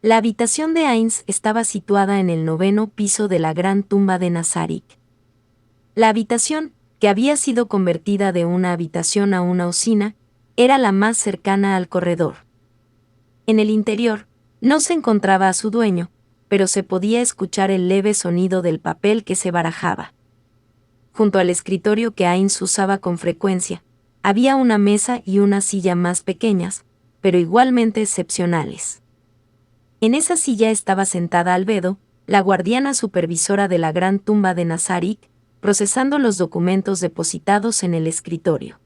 La habitación de Ainz estaba situada en el 9º piso de la gran tumba de Nazarik. La habitación, que había sido convertida de una habitación a una usina, era la más cercana al corredor. En el interior, no se encontraba a su dueño, pero se podía escuchar el leve sonido del papel que se barajaba. Junto al escritorio que Ainz usaba con frecuencia, había una mesa y una silla más pequeñas, pero igualmente excepcionales. En esa silla estaba sentada Albedo, la guardiana supervisora de la gran tumba de Nazarik, procesando los documentos depositados en el escritorio.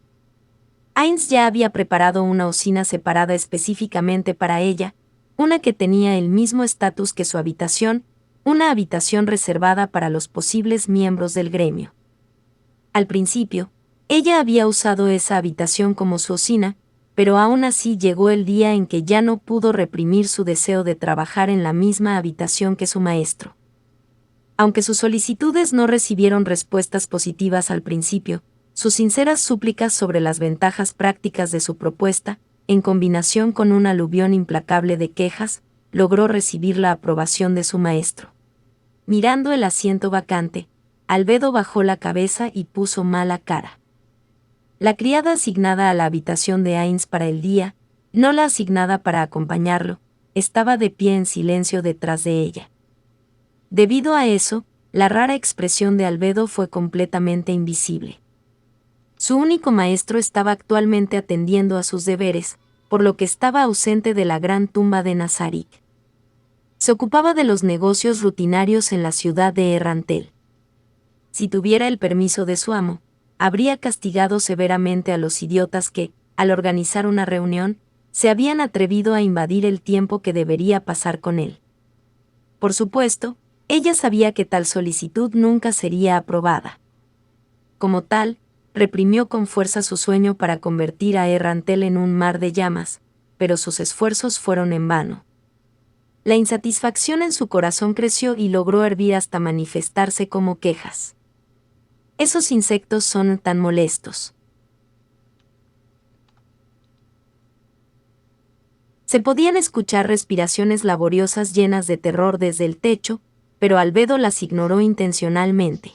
Ainz ya había preparado una usina separada específicamente para ella, una que tenía el mismo estatus que su habitación, una habitación reservada para los posibles miembros del gremio. Al principio, ella había usado esa habitación como su usina, pero aún así llegó el día en que ya no pudo reprimir su deseo de trabajar en la misma habitación que su maestro. Aunque sus solicitudes no recibieron respuestas positivas al principio, sus sinceras súplicas sobre las ventajas prácticas de su propuesta, en combinación con un aluvión implacable de quejas, logró recibir la aprobación de su maestro. Mirando el asiento vacante, Albedo bajó la cabeza y puso mala cara. La criada asignada a la habitación de Ainz para el día, no la asignada para acompañarlo, estaba de pie en silencio detrás de ella. Debido a eso, la rara expresión de Albedo fue completamente invisible. Su único maestro estaba actualmente atendiendo a sus deberes, por lo que estaba ausente de la gran tumba de Nazarik. Se ocupaba de los negocios rutinarios en la ciudad de Errantel. Si tuviera el permiso de su amo, habría castigado severamente a los idiotas que, al organizar una reunión, se habían atrevido a invadir el tiempo que debería pasar con él. Por supuesto, ella sabía que tal solicitud nunca sería aprobada. Como tal, reprimió con fuerza su sueño para convertir a Errantel en un mar de llamas, pero sus esfuerzos fueron en vano. La insatisfacción en su corazón creció y logró hervir hasta manifestarse como quejas. Esos insectos son tan molestos. Se podían escuchar respiraciones laboriosas llenas de terror desde el techo, pero Albedo las ignoró intencionalmente.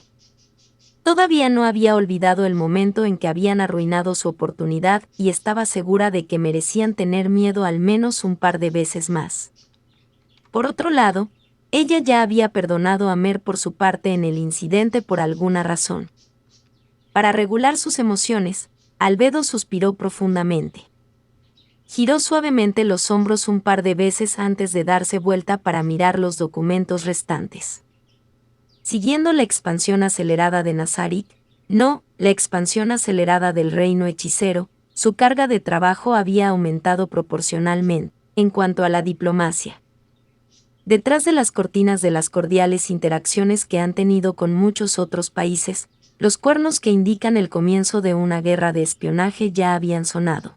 Todavía no había olvidado el momento en que habían arruinado su oportunidad y estaba segura de que merecían tener miedo al menos un par de veces más. Por otro lado, ella ya había perdonado a Mer por su parte en el incidente por alguna razón. Para regular sus emociones, Albedo suspiró profundamente. Giró suavemente los hombros un par de veces antes de darse vuelta para mirar los documentos restantes. Siguiendo la expansión acelerada de Nazarik, no, la expansión acelerada del reino hechicero, su carga de trabajo había aumentado proporcionalmente, en cuanto a la diplomacia. Detrás de las cortinas de las cordiales interacciones que han tenido con muchos otros países, los cuernos que indican el comienzo de una guerra de espionaje ya habían sonado.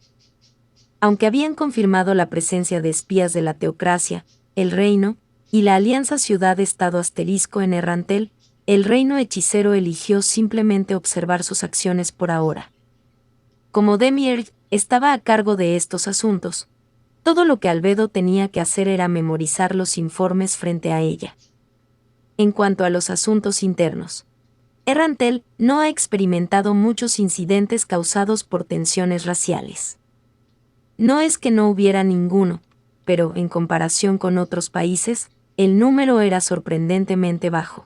Aunque habían confirmado la presencia de espías de la teocracia, el reino, y la alianza ciudad-estado asterisco en Errantel, el reino hechicero eligió simplemente observar sus acciones por ahora. Como Demiurge estaba a cargo de estos asuntos, todo lo que Albedo tenía que hacer era memorizar los informes frente a ella. En cuanto a los asuntos internos, Errantel no ha experimentado muchos incidentes causados por tensiones raciales. No es que no hubiera ninguno, pero, en comparación con otros países, el número era sorprendentemente bajo.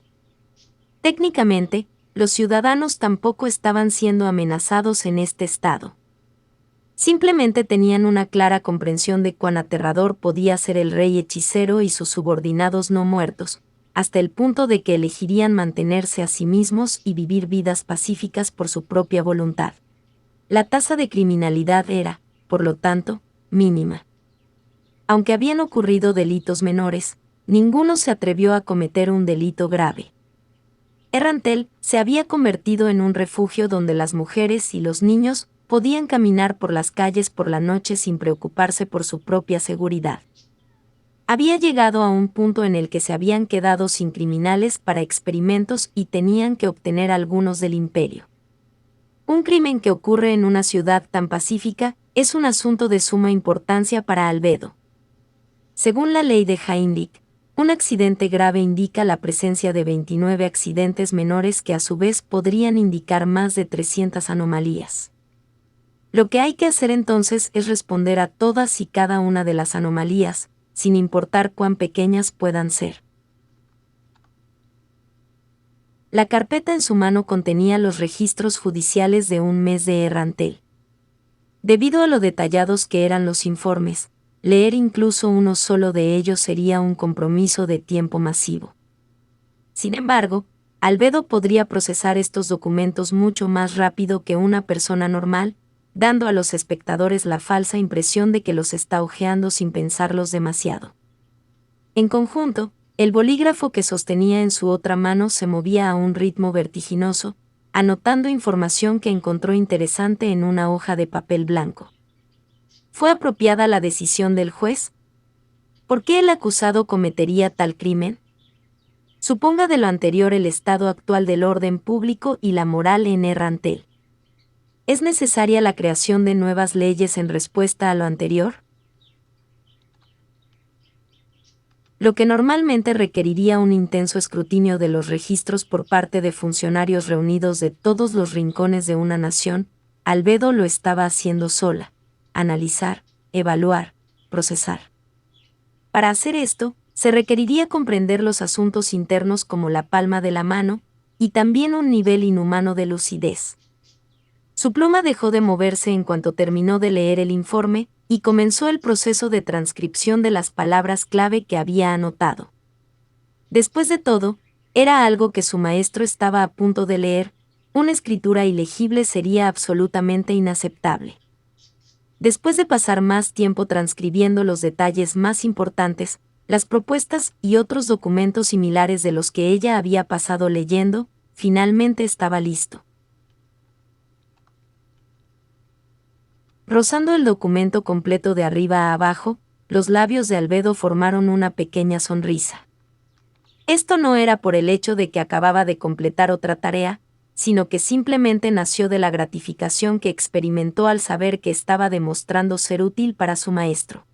Técnicamente, los ciudadanos tampoco estaban siendo amenazados en este estado. Simplemente tenían una clara comprensión de cuán aterrador podía ser el rey hechicero y sus subordinados no muertos, hasta el punto de que elegirían mantenerse a sí mismos y vivir vidas pacíficas por su propia voluntad. La tasa de criminalidad era, por lo tanto, mínima. Aunque habían ocurrido delitos menores, ninguno se atrevió a cometer un delito grave. Errantel se había convertido en un refugio donde las mujeres y los niños podían caminar por las calles por la noche sin preocuparse por su propia seguridad. Había llegado a un punto en el que se habían quedado sin criminales para experimentos y tenían que obtener algunos del imperio. Un crimen que ocurre en una ciudad tan pacífica es un asunto de suma importancia para Albedo. Según la ley de Heimlich, un accidente grave indica la presencia de 29 accidentes menores que a su vez podrían indicar más de 300 anomalías. Lo que hay que hacer entonces es responder a todas y cada una de las anomalías, sin importar cuán pequeñas puedan ser. La carpeta en su mano contenía los registros judiciales de un mes de Errantel. Debido a lo detallados que eran los informes, leer incluso uno solo de ellos sería un compromiso de tiempo masivo. Sin embargo, Albedo podría procesar estos documentos mucho más rápido que una persona normal, dando a los espectadores la falsa impresión de que los está hojeando sin pensarlos demasiado. En conjunto, el bolígrafo que sostenía en su otra mano se movía a un ritmo vertiginoso, anotando información que encontró interesante en una hoja de papel blanco. ¿Fue apropiada la decisión del juez? ¿Por qué el acusado cometería tal crimen? Suponga de lo anterior el estado actual del orden público y la moral en Errantel. ¿Es necesaria la creación de nuevas leyes en respuesta a lo anterior? Lo que normalmente requeriría un intenso escrutinio de los registros por parte de funcionarios reunidos de todos los rincones de una nación, Albedo lo estaba haciendo sola: analizar, evaluar, procesar. Para hacer esto, se requeriría comprender los asuntos internos como la palma de la mano, y también un nivel inhumano de lucidez. Su pluma dejó de moverse en cuanto terminó de leer el informe, y comenzó el proceso de transcripción de las palabras clave que había anotado. Después de todo, era algo que su maestro estaba a punto de leer: una escritura ilegible sería absolutamente inaceptable. Después de pasar más tiempo transcribiendo los detalles más importantes, las propuestas y otros documentos similares de los que ella había pasado leyendo, finalmente estaba listo. Rozando el documento completo de arriba a abajo, los labios de Albedo formaron una pequeña sonrisa. Esto no era por el hecho de que acababa de completar otra tarea, sino que simplemente nació de la gratificación que experimentó al saber que estaba demostrando ser útil para su maestro.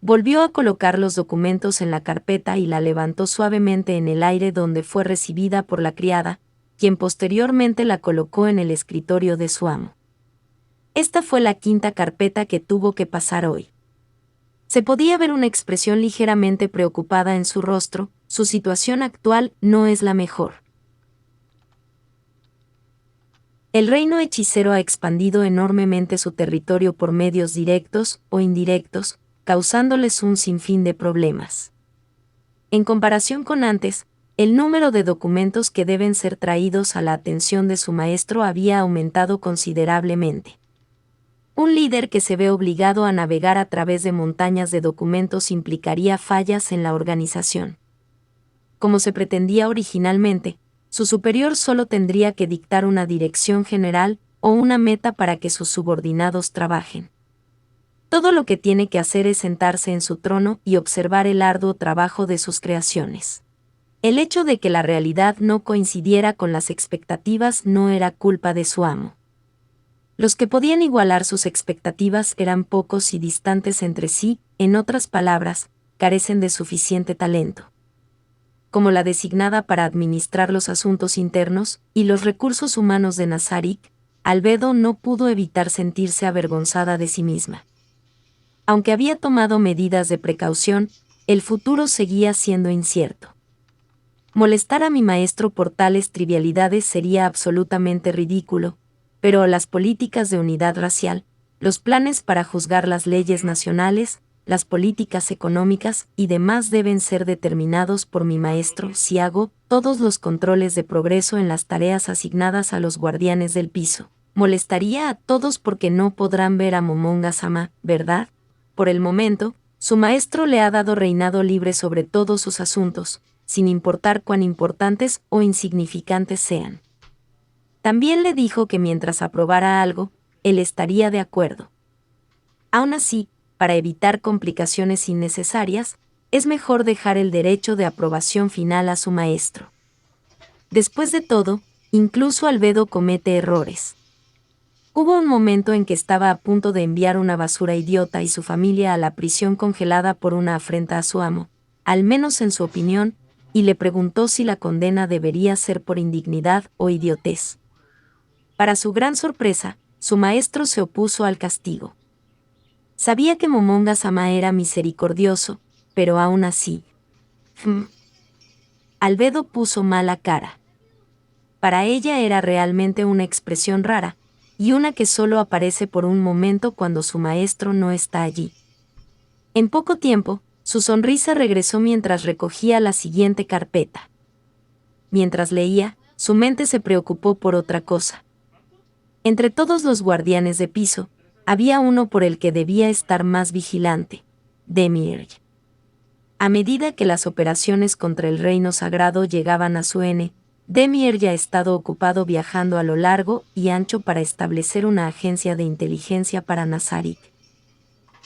Volvió a colocar los documentos en la carpeta y la levantó suavemente en el aire, donde fue recibida por la criada, quien posteriormente la colocó en el escritorio de su amo. Esta fue la quinta carpeta que tuvo que pasar hoy. Se podía ver una expresión ligeramente preocupada en su rostro: su situación actual no es la mejor. El reino hechicero ha expandido enormemente su territorio por medios directos o indirectos, causándoles un sinfín de problemas. En comparación con antes, el número de documentos que deben ser traídos a la atención de su maestro había aumentado considerablemente. Un líder que se ve obligado a navegar a través de montañas de documentos implicaría fallas en la organización. Como se pretendía originalmente, su superior solo tendría que dictar una dirección general o una meta para que sus subordinados trabajen. Todo lo que tiene que hacer es sentarse en su trono y observar el arduo trabajo de sus creaciones. El hecho de que la realidad no coincidiera con las expectativas no era culpa de su amo. Los que podían igualar sus expectativas eran pocos y distantes entre sí, en otras palabras, carecen de suficiente talento. Como la designada para administrar los asuntos internos y los recursos humanos de Nazarik, Albedo no pudo evitar sentirse avergonzada de sí misma. Aunque había tomado medidas de precaución, el futuro seguía siendo incierto. Molestar a mi maestro por tales trivialidades sería absolutamente ridículo, pero las políticas de unidad racial, los planes para juzgar las leyes nacionales, las políticas económicas y demás deben ser determinados por mi maestro si hago todos los controles de progreso en las tareas asignadas a los guardianes del piso. Molestaría a todos porque no podrán ver a Momonga-sama, ¿verdad? Por el momento, su maestro le ha dado reinado libre sobre todos sus asuntos, sin importar cuán importantes o insignificantes sean. También le dijo que mientras aprobara algo, él estaría de acuerdo. Aún así, para evitar complicaciones innecesarias, es mejor dejar el derecho de aprobación final a su maestro. Después de todo, incluso Albedo comete errores. Hubo un momento en que estaba a punto de enviar una basura idiota y su familia a la prisión congelada por una afrenta a su amo, al menos en su opinión, y le preguntó si la condena debería ser por indignidad o idiotez. Para su gran sorpresa, su maestro se opuso al castigo. Sabía que Momonga-sama era misericordioso, pero aún así. Albedo puso mala cara. Para ella era realmente una expresión rara, y una que solo aparece por un momento cuando su maestro no está allí. En poco tiempo, su sonrisa regresó mientras recogía la siguiente carpeta. Mientras leía, su mente se preocupó por otra cosa. Entre todos los guardianes de piso, había uno por el que debía estar más vigilante: Demiurge. A medida que las operaciones contra el reino sagrado llegaban a su N, Demiurge ha estado ocupado viajando a lo largo y ancho para establecer una agencia de inteligencia para Nazarik.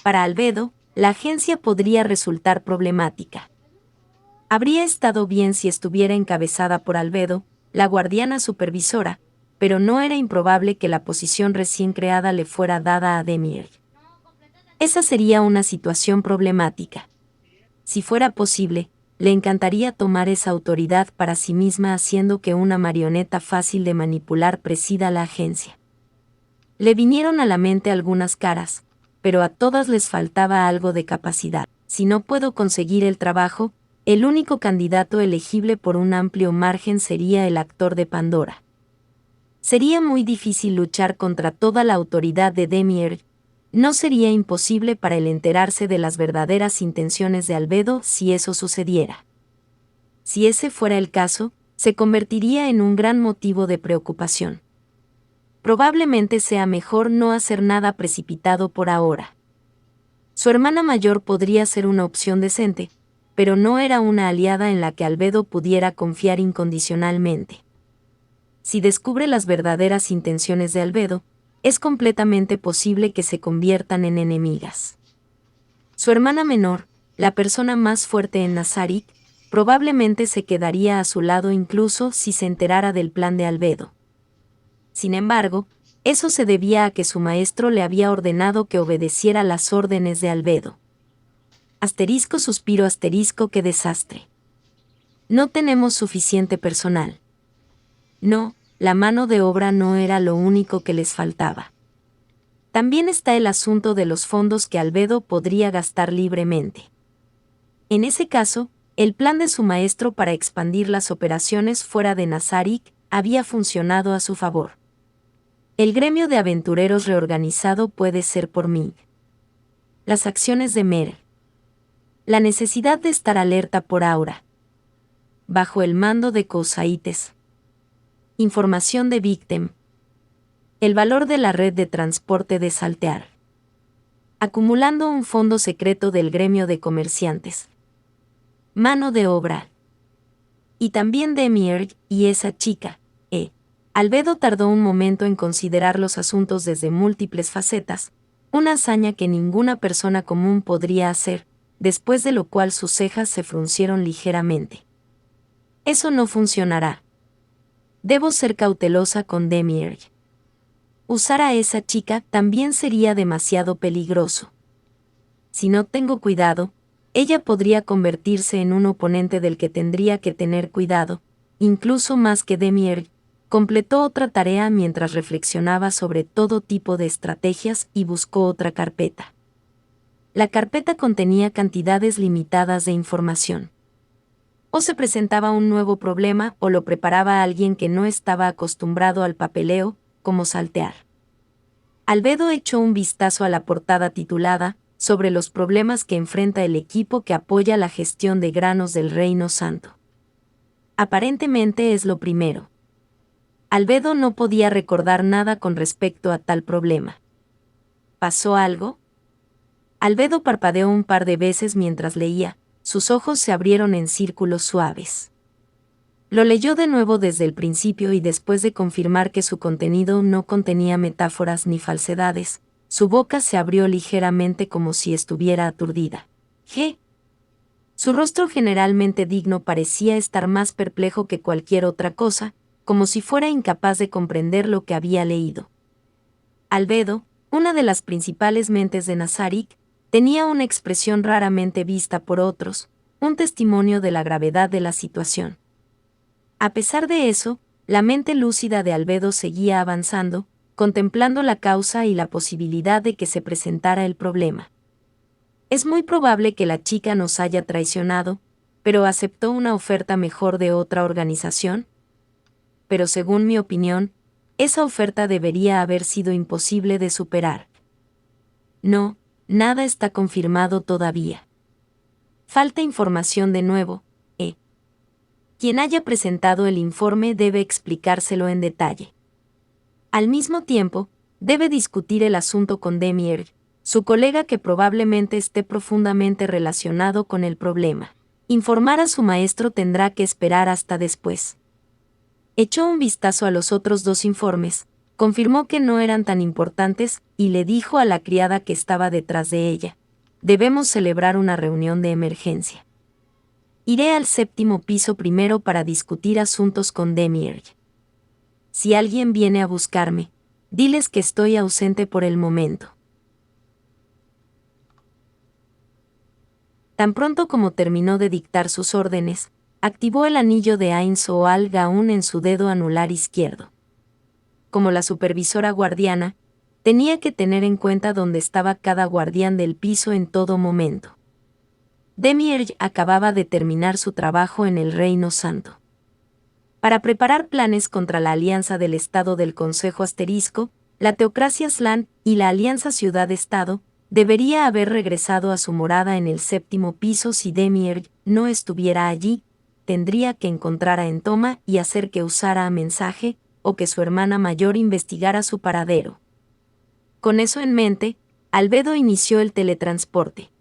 Para Albedo, la agencia podría resultar problemática. Habría estado bien si estuviera encabezada por Albedo, la guardiana supervisora, pero no era improbable que la posición recién creada le fuera dada a Demiurge. Esa sería una situación problemática. Si fuera posible, le encantaría tomar esa autoridad para sí misma haciendo que una marioneta fácil de manipular presida la agencia. Le vinieron a la mente algunas caras, pero a todas les faltaba algo de capacidad. Si no puedo conseguir el trabajo, el único candidato elegible por un amplio margen sería el actor de Pandora. Sería muy difícil luchar contra toda la autoridad de Demiurge. No sería imposible para él enterarse de las verdaderas intenciones de Albedo si eso sucediera. Si ese fuera el caso, se convertiría en un gran motivo de preocupación. Probablemente sea mejor no hacer nada precipitado por ahora. Su hermana mayor podría ser una opción decente, pero no era una aliada en la que Albedo pudiera confiar incondicionalmente. Si descubre las verdaderas intenciones de Albedo, es completamente posible que se conviertan en enemigas. Su hermana menor, la persona más fuerte en Nazarik, probablemente se quedaría a su lado incluso si se enterara del plan de Albedo. Sin embargo, eso se debía a que su maestro le había ordenado que obedeciera las órdenes de Albedo. Asterisco suspiro asterisco qué desastre. No tenemos suficiente personal. No, la mano de obra no era lo único que les faltaba. También está el asunto de los fondos que Albedo podría gastar libremente. En ese caso, el plan de su maestro para expandir las operaciones fuera de Nazarik había funcionado a su favor. El gremio de aventureros reorganizado puede ser por mí. Las acciones de Mer. La necesidad de estar alerta por Aura. Bajo el mando de Cousaites. Información de Victim. El valor de la red de transporte de Saltear. Acumulando un fondo secreto del gremio de comerciantes. Mano de obra. Y también Demiurge y esa chica, Albedo tardó un momento en considerar los asuntos desde múltiples facetas, una hazaña que ninguna persona común podría hacer, después de lo cual sus cejas se fruncieron ligeramente. Eso no funcionará. Debo ser cautelosa con Demiurge. Usar a esa chica también sería demasiado peligroso. Si no tengo cuidado, ella podría convertirse en un oponente del que tendría que tener cuidado, incluso más que Demiurge. Completó otra tarea mientras reflexionaba sobre todo tipo de estrategias y buscó otra carpeta. La carpeta contenía cantidades limitadas de información. O se presentaba un nuevo problema o lo preparaba alguien que no estaba acostumbrado al papeleo, como Saltear. Albedo echó un vistazo a la portada titulada sobre los problemas que enfrenta el equipo que apoya la gestión de granos del Reino Santo. Aparentemente es lo primero. Albedo no podía recordar nada con respecto a tal problema. ¿Pasó algo? Albedo parpadeó un par de veces mientras leía, sus ojos se abrieron en círculos suaves. Lo leyó de nuevo desde el principio y después de confirmar que su contenido no contenía metáforas ni falsedades, su boca se abrió ligeramente como si estuviera aturdida. ¿Qué? Su rostro generalmente digno parecía estar más perplejo que cualquier otra cosa, como si fuera incapaz de comprender lo que había leído. Albedo, una de las principales mentes de Nazarik, tenía una expresión raramente vista por otros, un testimonio de la gravedad de la situación. A pesar de eso, la mente lúcida de Albedo seguía avanzando, contemplando la causa y la posibilidad de que se presentara el problema. Es muy probable que la chica nos haya traicionado, pero aceptó una oferta mejor de otra organización. Pero según mi opinión, esa oferta debería haber sido imposible de superar. No, nada está confirmado todavía. Falta información de nuevo, Quien haya presentado el informe debe explicárselo en detalle. Al mismo tiempo, debe discutir el asunto con Demier, su colega que probablemente esté profundamente relacionado con el problema. Informar a su maestro tendrá que esperar hasta después. Echó un vistazo a los otros dos informes, confirmó que no eran tan importantes y le dijo a la criada que estaba detrás de ella: debemos celebrar una reunión de emergencia. Iré al 7º piso primero para discutir asuntos con Demier. Si alguien viene a buscarme, diles que estoy ausente por el momento. Tan pronto como terminó de dictar sus órdenes, activó el anillo de Ain Soal Gaun en su dedo anular izquierdo. Como la supervisora guardiana, tenía que tener en cuenta dónde estaba cada guardián del piso en todo momento. Demier acababa de terminar su trabajo en el Reino Santo. Para preparar planes contra la Alianza del Estado del Consejo Asterisco, la Teocracia Slan y la Alianza Ciudad-Estado, debería haber regresado a su morada en el 7º piso. Si Demier no estuviera allí, tendría que encontrar a Entoma y hacer que usara a mensaje, o que su hermana mayor investigara su paradero. Con eso en mente, Albedo inició el teletransporte.